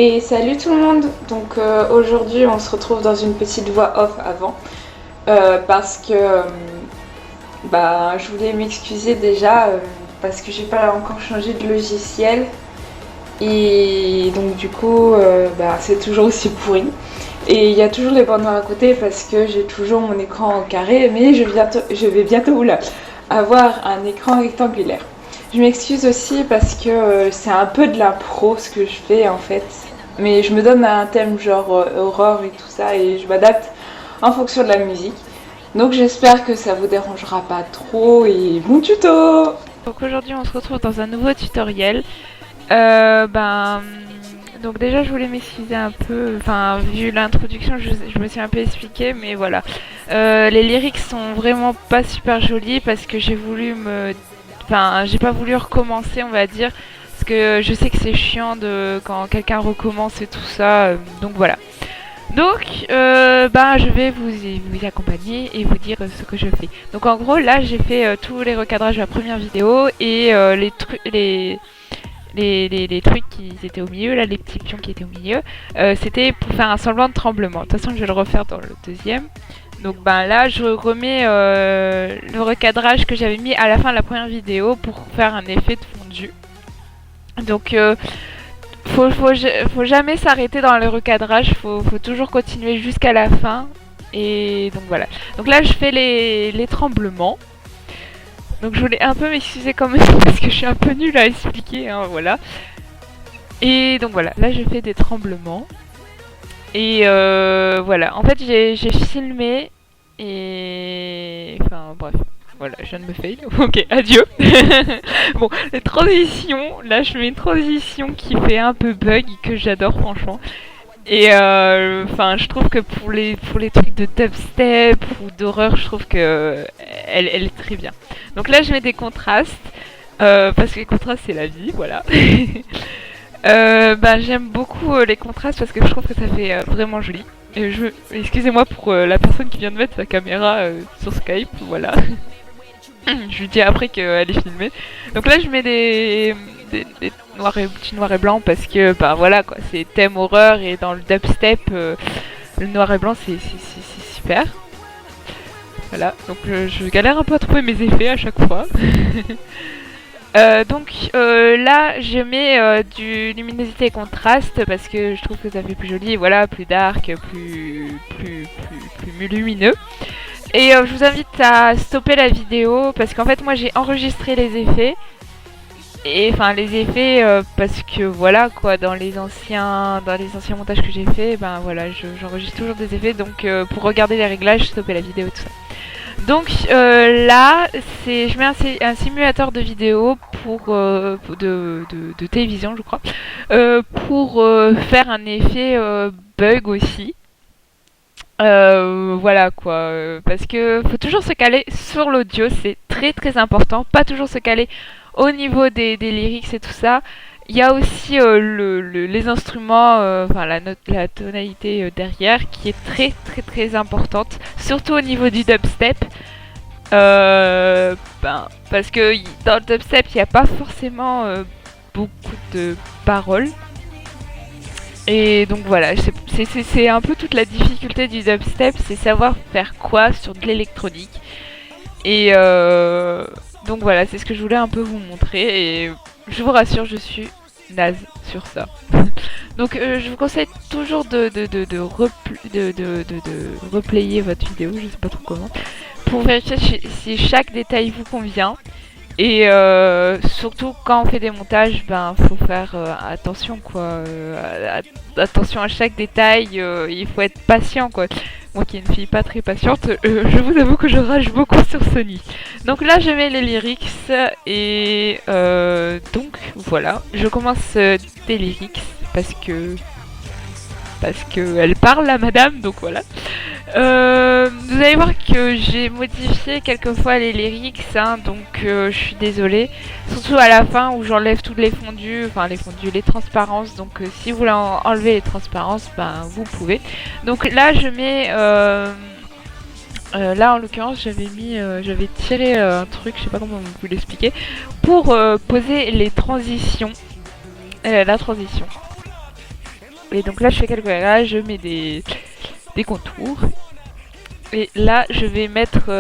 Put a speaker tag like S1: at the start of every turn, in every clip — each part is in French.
S1: Et salut tout le monde. Donc aujourd'hui on se retrouve dans une petite voix off avant parce que je voulais m'excuser déjà parce que j'ai pas encore changé de logiciel et donc du coup c'est toujours aussi pourri. Et il y a toujours les bandes noirs à côté parce que j'ai toujours mon écran en carré, mais je vais bientôt avoir un écran rectangulaire. Je m'excuse aussi parce que c'est un peu de l'impro ce que je fais en fait. Mais je me donne un thème genre horreur et tout ça et je m'adapte en fonction de la musique. Donc j'espère que ça vous dérangera pas trop et bon tuto.
S2: Donc aujourd'hui on se retrouve dans un nouveau tutoriel. Donc déjà je voulais m'excuser un peu, enfin vu l'introduction je me suis un peu expliquée, mais voilà. Les lyrics sont vraiment pas super jolis parce que j'ai pas voulu recommencer on va dire, parce que je sais que c'est chiant quand quelqu'un recommence et tout ça, donc voilà. Donc, je vais vous accompagner et vous dire ce que je fais. Donc en gros, là, j'ai fait tous les recadrages de la première vidéo et les trucs qui étaient au milieu, là, les petits pions qui étaient au milieu, c'était pour faire un semblant de tremblement. De toute façon, je vais le refaire dans le deuxième. Donc là, je remets le recadrage que j'avais mis à la fin de la première vidéo pour faire un effet de fondu. Donc, faut jamais s'arrêter dans le recadrage, faut toujours continuer jusqu'à la fin. Et donc voilà. Donc là je fais les tremblements. Donc je voulais un peu m'excuser quand même parce que je suis un peu nulle à expliquer, hein, voilà. Et donc voilà, là je fais des tremblements. Et voilà, en fait j'ai filmé et... Enfin bref. Voilà, je viens de me fail. Ok, adieu. Bon, les transitions, là je mets une transition qui fait un peu bug, que j'adore franchement. Et je trouve que pour les trucs de dubstep ou d'horreur, je trouve que elle est très bien. Donc là je mets des contrastes, parce que les contrastes c'est la vie, voilà. J'aime beaucoup les contrastes parce que je trouve que ça fait vraiment joli. Excusez-moi pour la personne qui vient de mettre sa caméra sur Skype, voilà. Je lui dis après qu'elle est filmée. Donc là je mets des petits noirs et blancs parce que voilà quoi, c'est thème horreur et dans le dubstep le noir et blanc c'est super. Voilà, donc je galère un peu à trouver mes effets à chaque fois. Là je mets du luminosité et contraste parce que je trouve que ça fait plus joli, voilà, plus dark, plus lumineux. Et je vous invite à stopper la vidéo parce qu'en fait moi j'ai enregistré les effets. Et enfin les effets parce que voilà quoi, dans les anciens montages que j'ai fait, j'enregistre toujours des effets, donc pour regarder les réglages, stopper la vidéo, tout ça. Donc là je mets un simulateur de vidéo de télévision je crois, pour faire un effet bug aussi. Voilà quoi, parce que faut toujours se caler sur l'audio, c'est très très important, pas toujours se caler au niveau des lyrics et tout ça. Il y a aussi les instruments, la tonalité derrière qui est très très très importante, surtout au niveau du dubstep. Parce que dans le dubstep il n'y a pas forcément beaucoup de paroles. Et donc voilà, c'est un peu toute la difficulté du dubstep, c'est savoir faire quoi sur de l'électronique. Et donc voilà, c'est ce que je voulais un peu vous montrer. Et je vous rassure, je suis naze sur ça. Donc je vous conseille toujours de replayer votre vidéo, je sais pas trop comment, pour vérifier si chaque détail vous convient. Et surtout quand on fait des montages, faut faire attention quoi, attention à chaque détail, il faut être patient quoi. Moi qui est une fille pas très patiente, je vous avoue que je rage beaucoup sur Sony. Donc là je mets les lyrics et donc voilà, je commence des lyrics parce que elle parle la madame, donc voilà. Vous allez voir que j'ai modifié quelquefois les lyrics, hein, donc je suis désolée. Surtout à la fin où j'enlève toutes les fondus, les transparences. Donc si vous voulez enlever les transparences, vous pouvez. Donc là je mets... là en l'occurrence j'avais tiré un truc, je sais pas comment vous l'expliquer, pour poser les transitions. La transition. Et donc là je fais quelques réglages, je mets des contours. Et là je vais mettre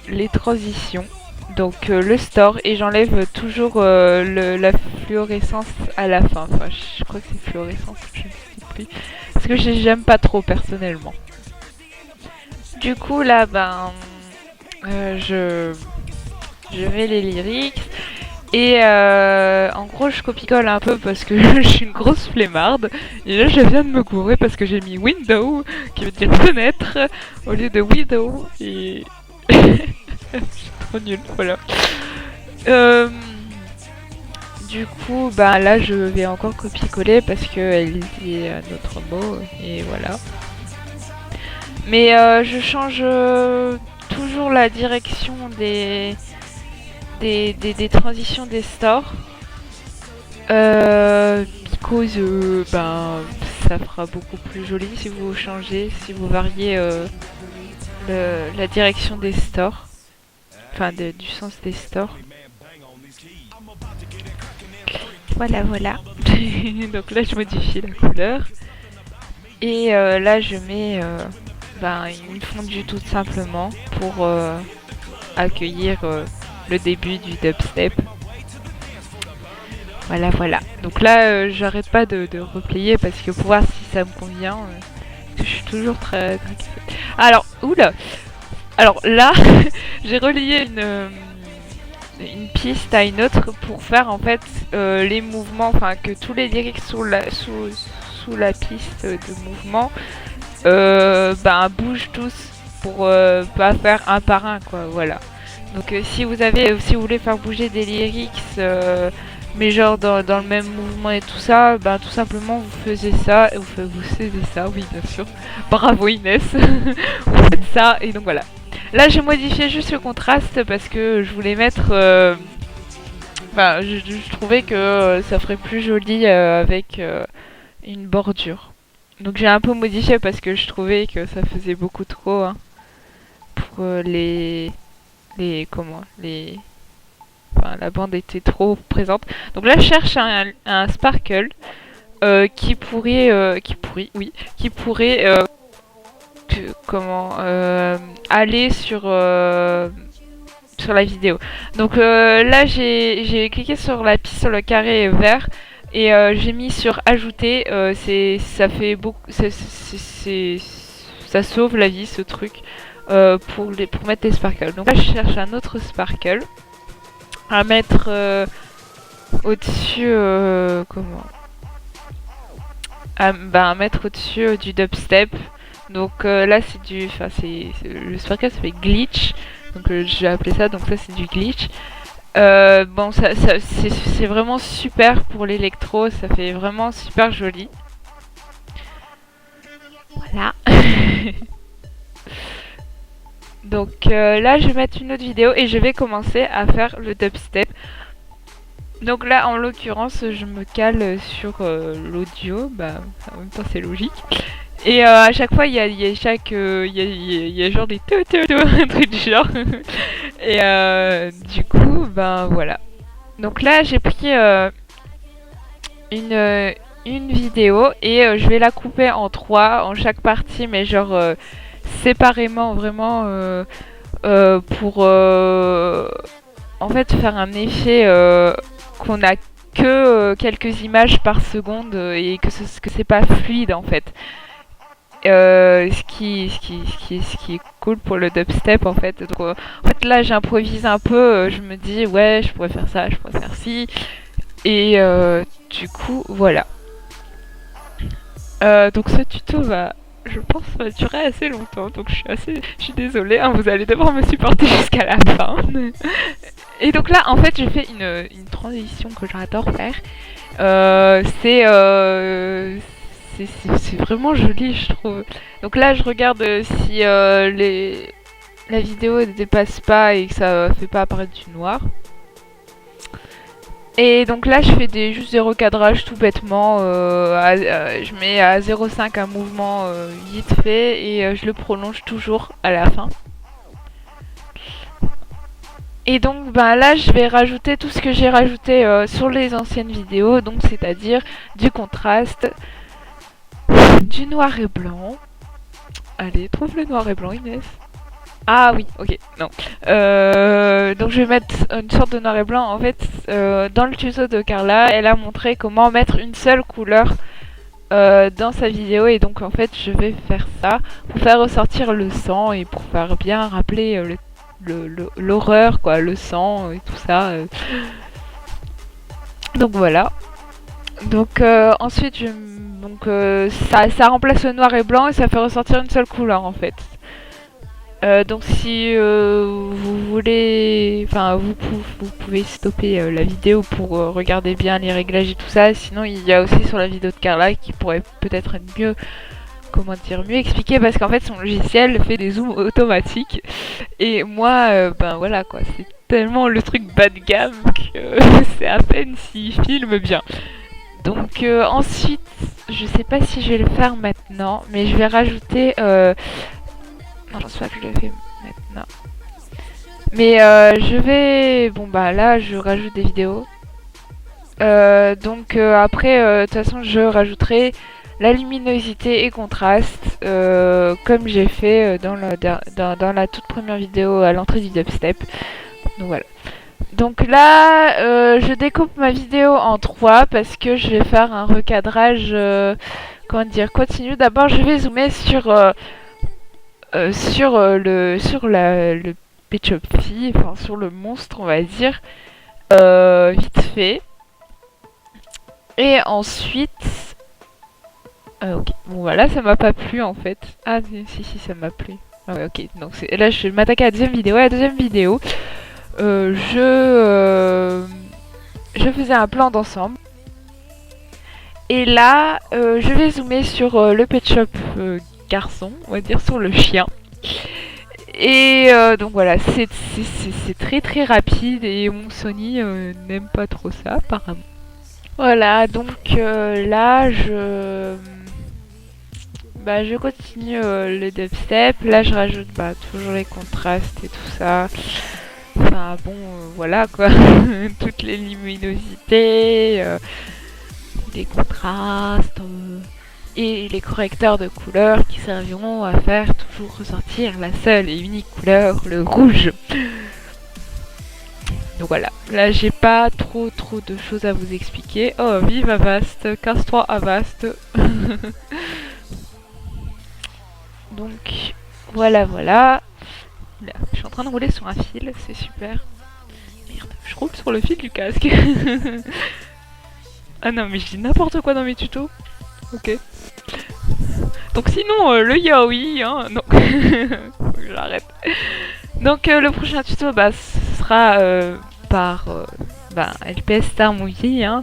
S2: les transitions. Donc le store, et j'enlève toujours la fluorescence à la fin. Enfin je crois que c'est fluorescence, je ne sais plus. Parce que j'aime pas trop personnellement. Du coup là je mets les lyrics. Et en gros, je copie-colle un peu parce que je suis une grosse flemmarde. Et là, je viens de me gourer parce que j'ai mis window, qui veut dire fenêtre, au lieu de widow. Et je suis trop nulle, voilà. Euh, du coup, bah là, je vais encore copier-coller parce qu'elle dit un autre mot. Et voilà. Mais je change toujours la direction des transitions des stores. Because ça fera beaucoup plus joli si vous changez, si vous variez la direction des stores. Enfin du sens des stores. Voilà. Donc là je modifie la couleur. Et là je mets une fondue tout simplement pour accueillir le début du dubstep. Voilà. Donc là, j'arrête pas de replayer parce que pour voir si ça me convient. Je suis toujours très kiffée. Alors, oula. Alors là, j'ai relié une piste à une autre pour faire en fait les mouvements, enfin que tous les lyrics sous la piste de mouvement bougent tous pour pas faire un par un quoi. Voilà. Donc si vous voulez faire bouger des lyrics mais genre dans le même mouvement et tout ça, tout simplement vous faisiez ça, vous faisiez ça, oui bien sûr. Bravo Inès, vous faites ça et donc voilà. Là j'ai modifié juste le contraste parce que je voulais mettre, je trouvais que ça ferait plus joli avec une bordure. Donc j'ai un peu modifié parce que je trouvais que ça faisait beaucoup trop pour la bande était trop présente. Donc là, je cherche un sparkle qui pourrait aller sur la vidéo. Donc là, j'ai cliqué sur la piste sur le carré vert et j'ai mis sur ajouter. Ça fait beaucoup, ça sauve la vie ce truc pour mettre les sparkles. Donc là, je cherche un autre sparkle à mettre au-dessus à mettre au-dessus du dubstep. Donc là c'est le sparkle ça fait glitch, donc je vais appeler ça, donc ça c'est du glitch. C'est vraiment super pour l'électro, ça fait vraiment super joli. Voilà. Donc là je vais mettre une autre vidéo et je vais commencer à faire le dubstep. Donc là en l'occurrence je me cale sur l'audio, en même temps c'est logique. Et à chaque fois il y a genre des un truc du genre. Et du coup voilà. Donc là j'ai pris une vidéo et je vais la couper en 3 en chaque partie, mais genre séparément vraiment pour en fait faire un effet qu'on a que quelques images par seconde et que c'est pas fluide en fait. Ce qui est cool pour le dubstep en fait. Donc, en fait là j'improvise un peu, je me dis ouais je pourrais faire ça, je pourrais faire ci. Et du coup voilà. Donc ce tuto je pense va durer assez longtemps, donc je suis désolée, vous allez devoir me supporter jusqu'à la fin. Et donc là en fait j'ai fait une transition que j'adore faire. C'est vraiment joli je trouve. Donc là je regarde si la vidéo ne dépasse pas et que ça fait pas apparaître du noir. Et donc là je fais juste des recadrages tout bêtement, je mets à 0,5 un mouvement vite fait et je le prolonge toujours à la fin. Et donc là je vais rajouter tout ce que j'ai rajouté sur les anciennes vidéos, donc c'est-à-dire du contraste, du noir et blanc. Allez, trouve le noir et blanc, Inès. Ah oui, ok, non. Donc je vais mettre une sorte de noir et blanc. En fait, dans le tuto de Carla, elle a montré comment mettre une seule couleur dans sa vidéo. Et donc en fait, je vais faire ça pour faire ressortir le sang et pour faire bien rappeler l'horreur, quoi, le sang et tout ça. Donc voilà. Donc ensuite, ça remplace le noir et blanc et ça fait ressortir une seule couleur en fait. Donc si vous voulez, enfin vous pouvez stopper la vidéo pour regarder bien les réglages et tout ça. Sinon il y a aussi sur la vidéo de Carla qui pourrait peut-être être mieux, comment dire, mieux expliqué parce qu'en fait son logiciel fait des zooms automatiques et moi ben voilà quoi, c'est tellement le truc bas de gamme que c'est à peine s'il filme bien. Donc ensuite, je sais pas si je vais le faire maintenant, mais je vais rajouter non, je pense pas que je le fais maintenant. Mais je vais... Bon bah là, je rajoute des vidéos. Donc après, de toute façon, je rajouterai la luminosité et contraste, comme j'ai fait dans la toute première vidéo à l'entrée du dubstep. Donc voilà. Donc là, je découpe ma vidéo en 3 parce que je vais faire un recadrage, comment dire, continu. D'abord, je vais zoomer le Pet Shop Fille, enfin sur le monstre on va dire, vite fait. Et ensuite, ok, bon voilà, ça m'a pas plu en fait. Ah si ça m'a plu. Ah ouais, ok, donc là je vais m'attaquer à la deuxième vidéo. La deuxième vidéo, je faisais un plan d'ensemble. Et là, je vais zoomer sur le Pet Shop garçon, on va dire sur le chien. Et donc voilà, c'est très très rapide et mon Sony n'aime pas trop ça apparemment. Voilà, donc là je continue le dubstep. Là je rajoute toujours les contrastes et tout ça. Enfin bon, voilà quoi, toutes les luminosités, les contrastes et les correcteurs de couleurs qui serviront à faire toujours ressortir la seule et unique couleur, le rouge. Donc voilà, là j'ai pas trop de choses à vous expliquer. Oh, vive Avast, casse-toi Avast. Donc voilà. Là, je suis en train de rouler sur un fil, c'est super. Merde, je roule sur le fil du casque. Ah non, mais je dis n'importe quoi dans mes tutos. Ok. Donc sinon, le yaoi, hein, non. J'arrête. Donc le prochain tuto, ce sera par LPS Star Movie, hein,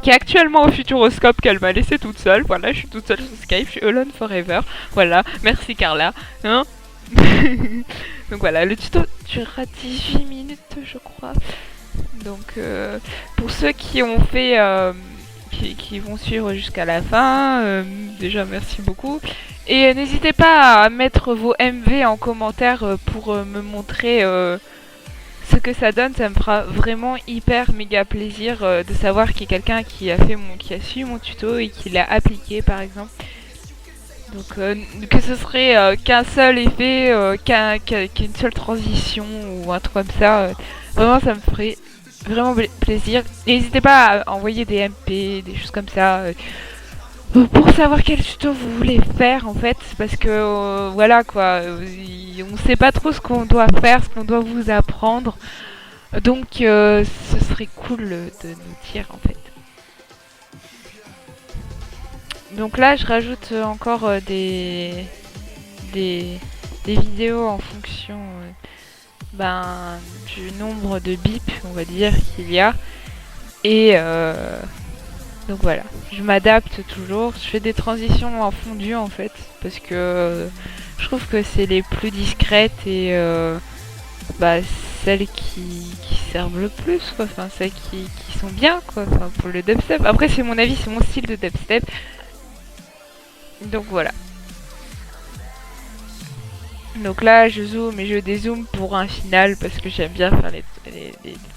S2: qui est actuellement au Futuroscope qu'elle m'a laissé toute seule. Voilà, je suis toute seule sur Skype, je suis alone forever. Voilà, merci Carla. Hein. Donc voilà, le tuto durera 18 minutes, je crois. Donc pour ceux qui ont fait... qui vont suivre jusqu'à la fin, déjà merci beaucoup. Et n'hésitez pas à mettre vos MV en commentaire pour me montrer ce que ça donne. Ça me fera vraiment hyper méga plaisir de savoir qu'il y a quelqu'un qui a suivi mon tuto et qui l'a appliqué par exemple. Donc que ce serait qu'un seul effet, qu'une seule transition ou un truc comme ça, vraiment ça me ferait vraiment plaisir. N'hésitez pas à envoyer des MP, des choses comme ça, pour savoir quel tuto vous voulez faire en fait, parce que voilà quoi, on sait pas trop ce qu'on doit faire, ce qu'on doit vous apprendre, donc ce serait cool de nous dire en fait. Donc là je rajoute encore des vidéos en fonction du nombre de bips on va dire qu'il y a, et donc voilà, je m'adapte toujours, je fais des transitions en fondu en fait, parce que je trouve que c'est les plus discrètes et celles qui servent le plus quoi, enfin celles qui sont bien quoi, enfin, pour le dubstep. Après c'est mon avis, c'est mon style de dubstep. Donc voilà. Donc là, je zoome et je dézoome pour un final parce que j'aime bien faire les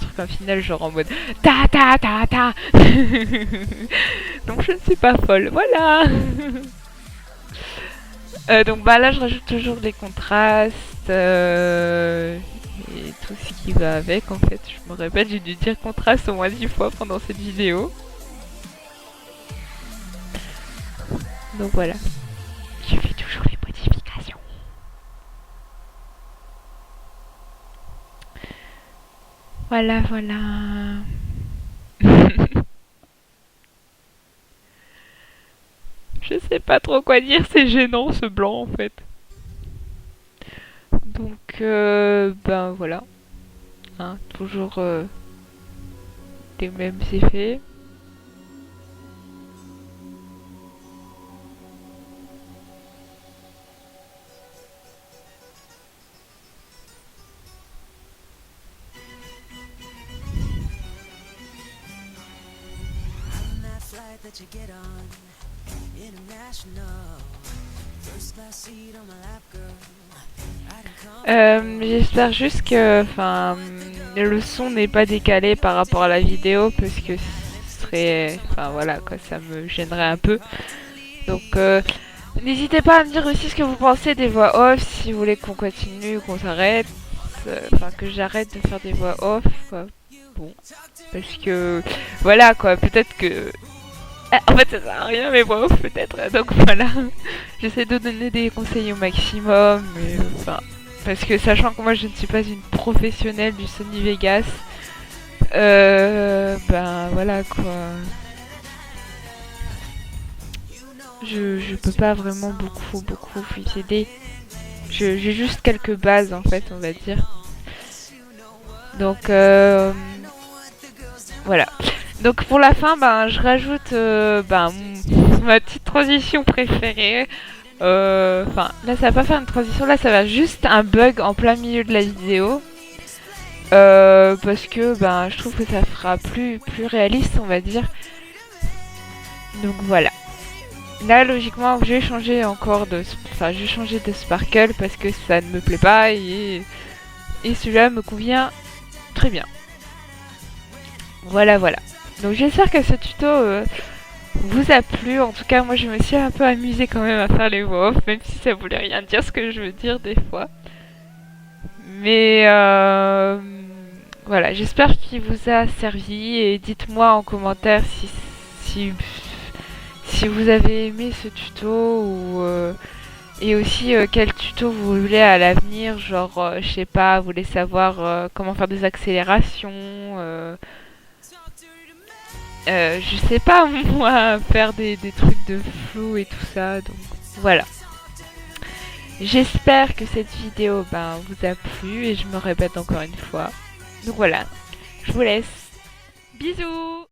S2: trucs en final, genre en mode ta ta ta ta. Donc je ne suis pas folle, voilà. Donc bah là, je rajoute toujours les contrastes et tout ce qui va avec. En fait, je me répète, j'ai dû dire contraste au moins 10 fois pendant cette vidéo. Donc voilà, je fais toujours les modifications. Voilà, voilà. Je sais pas trop quoi dire, c'est gênant ce blanc en fait. Donc, ben voilà. Hein, toujours les mêmes effets. J'espère juste que le son n'est pas décalé par rapport à la vidéo parce que ce serait... Enfin voilà quoi, ça me gênerait un peu. Donc n'hésitez pas à me dire aussi ce que vous pensez des voix off, si vous voulez qu'on continue ou qu'on s'arrête. Enfin que j'arrête de faire des voix off quoi. Bon. Parce que voilà quoi, peut-être que... Ah, en fait ça sert à rien mes voix off peut-être. Donc voilà. J'essaie de donner des conseils au maximum. Mais enfin... Parce que sachant que moi je ne suis pas une professionnelle du Sony Vegas, ben voilà quoi. Je peux pas vraiment beaucoup vous aider. J'ai juste quelques bases en fait on va dire. Donc voilà. Donc pour la fin ben je rajoute ma petite transition préférée. Enfin là ça va pas faire une transition, là ça va juste un bug en plein milieu de la vidéo. Parce que ben je trouve que ça fera plus réaliste on va dire. Donc voilà. Là logiquement j'ai changé encore de... Enfin j'ai changé de sparkle parce que ça ne me plaît pas et celui-là me convient très bien. Voilà voilà. Donc j'espère que ce tuto vous a plu. En tout cas moi je me suis un peu amusée quand même à faire les voix off, même si ça voulait rien dire ce que je veux dire des fois. Mais voilà, j'espère qu'il vous a servi et dites-moi en commentaire si vous avez aimé ce tuto ou et aussi quel tuto vous voulez à l'avenir, genre je sais pas, vous voulez savoir comment faire des accélérations, je sais pas moi, faire des trucs de flou et tout ça, donc voilà. J'espère que cette vidéo vous a plu et je me répète encore une fois. Donc voilà, je vous laisse. Bisous!